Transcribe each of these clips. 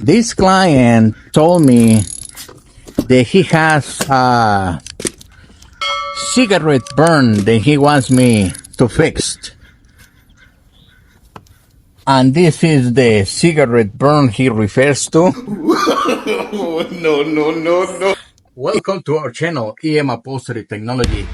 This client told me that he has a cigarette burn that he wants me to fix. And this is the cigarette burn he refers to. No. Welcome to our channel, Upholstery Technology.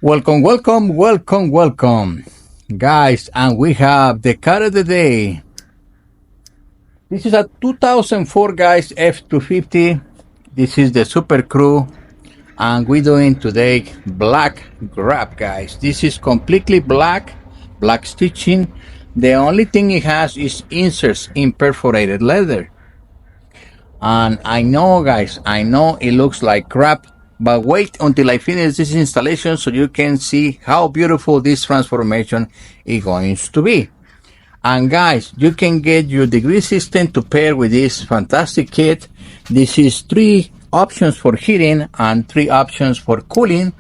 Welcome, guys, and we have the car of the day. This is a 2004, guys, F250. This is the SuperCrew, and we're doing today black grab, guys. This is completely black stitching. The only thing it has is inserts in perforated leather. And I know, guys, it looks like crap, but wait until I finish this installation so you can see how beautiful this transformation is going to be. And guys, you can get your degree system to pair with this fantastic kit. This is 3 options for heating and 3 options for cooling.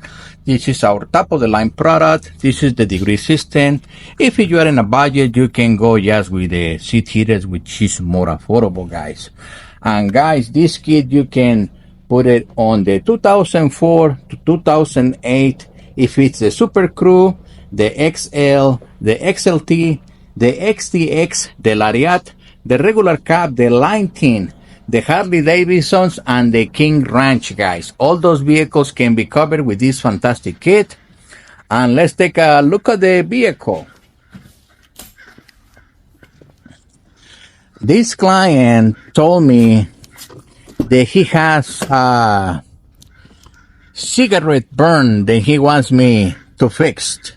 This is our top of the line product. This is the degree system. If you are in a budget, you can go just with the seat heaters, which is more affordable, guys. And guys, this kit you can put it on the 2004 to 2008 if it's the SuperCrew, the XL, the XLT, the XTX, the Lariat, the regular cab, the Line 10, the Harley Davidsons, and the King Ranch, guys. All those vehicles can be covered with this fantastic kit. And let's take a look at the vehicle. This client told me that he has a cigarette burn that he wants me to fix.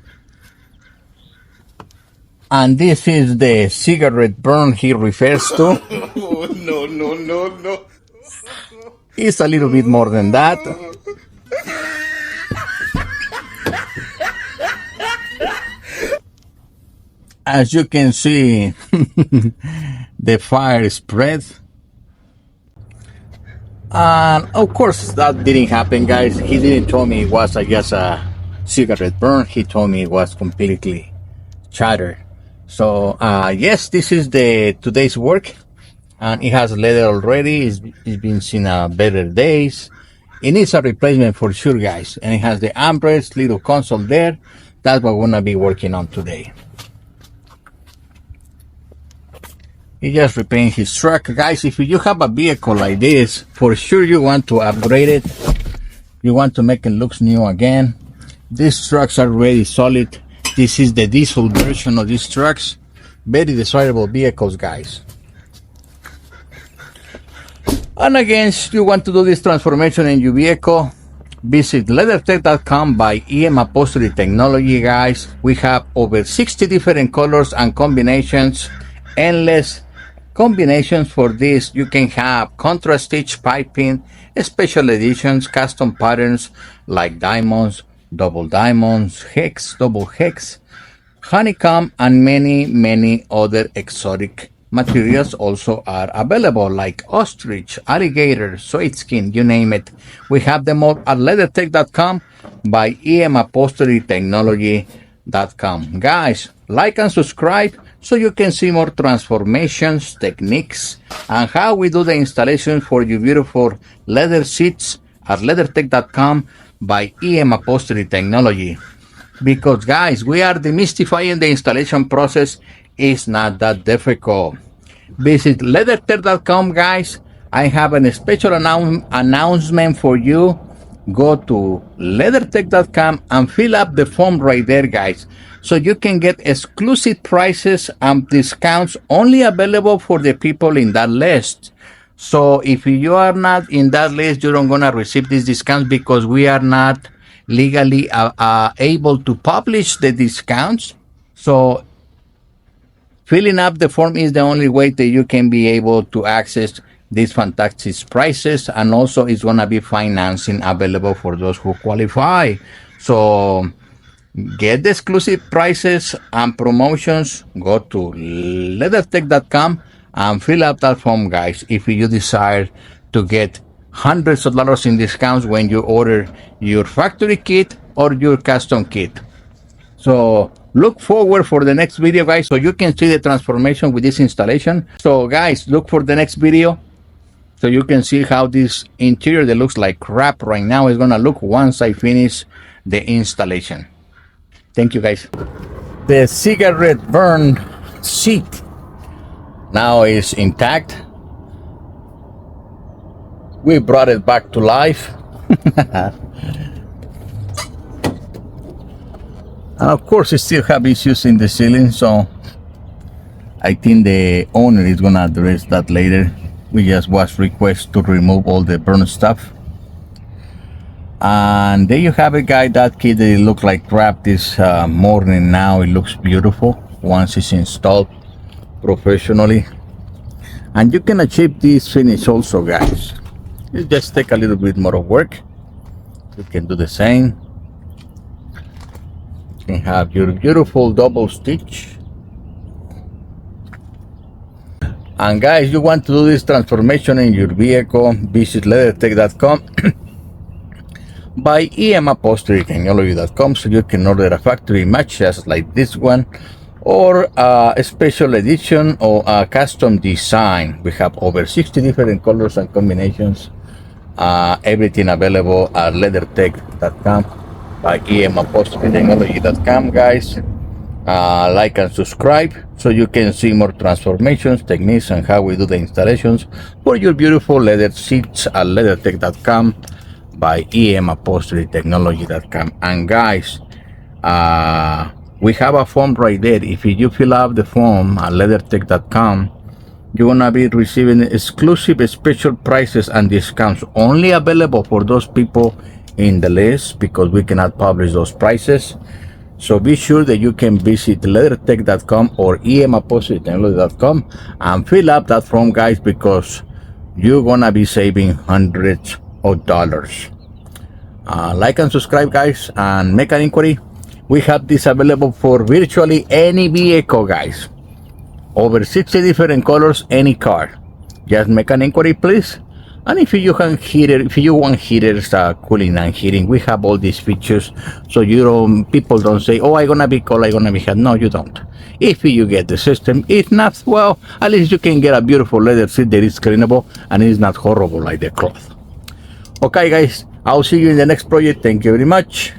And this is the cigarette burn he refers to. No. It's a little bit more than that. As you can see, the fire spread. And of course that didn't happen, guys. He didn't tell me it was just a cigarette burn. He told me it was completely shattered. So yes, this is the today's work, and it has leather already. It's been seen better days. It needs a replacement for sure, guys. And it has the armrest, little console there. That's what we're gonna be working on today. He just repainted his truck. Guys, if you have a vehicle like this, for sure you want to upgrade it. You want to make it look new again. These trucks are really solid. This is the diesel version of these trucks. Very desirable vehicles, guys. And again, if you want to do this transformation in your vehicle, visit leathertech.com by Upholstery Technology, guys. We have over 60 different colors and combinations. Endless combinations for this. You can have contrast stitch piping, special editions, custom patterns like diamonds, double diamonds, hex, double hex, honeycomb, and many other exotic materials also are available, like ostrich, alligator, suede skin, you name it. We have them all at leathertech.com by Upholsterytechnology.com. Guys, like and subscribe so you can see more transformations, techniques, and how we do the installation for your beautiful leather seats at leathertech.com by Upholstery Technology. Because guys, we are demystifying the installation process. It's not that difficult. Visit leathertech.com, guys. I have a special announcement for you. Go to leathertech.com and fill up the form right there, guys, so you can get exclusive prices and discounts only available for the people in that list. So if you are not in that list, you're not gonna receive these discounts because we are not legally able to publish the discounts. So filling up the form is the only way that you can be able to access these fantastic prices, and also it's gonna be financing available for those who qualify. So get the exclusive prices and promotions. Go to leathertech.com and fill out that form, guys, if you desire to get hundreds of dollars in discounts when you order your factory kit or your custom kit. So look forward for the next video, guys, so you can see the transformation with this installation. So guys, look for the next video so you can see how this interior that looks like crap right now is gonna look once I finish the installation. Thank you, guys. The cigarette burn seat now is intact. We brought it back to life. And of course, it still have issues in the ceiling, so I think the owner is gonna address that later. We just was request to remove all the burn stuff. And there you have it, guys. That kit, it looked like crap this morning. Now it looks beautiful once it's installed professionally. And you can achieve this finish also, guys. It just take a little bit more of work. You can do the same. You can have your beautiful double stitch. And guys, you want to do this transformation in your vehicle, visit leathertech.com. Buy Upholstery technology.com so you can order a factory match just like this one, or a special edition or a custom design. We have over 60 different colors and combinations. Everything available at leathertech.com. By Upholstery technology.com, guys. Like and subscribe so you can see more transformations, techniques, and how we do the installations for your beautiful leather seats at leathertech.com by Upholstery technology.com. And guys, we have a form right there. If you fill out the form at leathertech.com, you're gonna be receiving exclusive special prices and discounts only available for those people in the list, because we cannot publish those prices. So be sure that you can visit leathertech.com or upholsterytechnology.com and fill up that form, guys, because you're gonna be saving hundreds of dollars. Like and subscribe, guys, and make an inquiry. We have this available for virtually any vehicle, guys. Over 60 different colors, any car. Just make an inquiry, please. And if you want heaters, cooling and heating, we have all these features, so people don't say, oh, I'm gonna be cold, I'm gonna be hot. No, you don't. If you get the system, if not, well, at least you can get a beautiful leather seat that is cleanable and is not horrible like the cloth. Okay, guys, I'll see you in the next project. Thank you very much.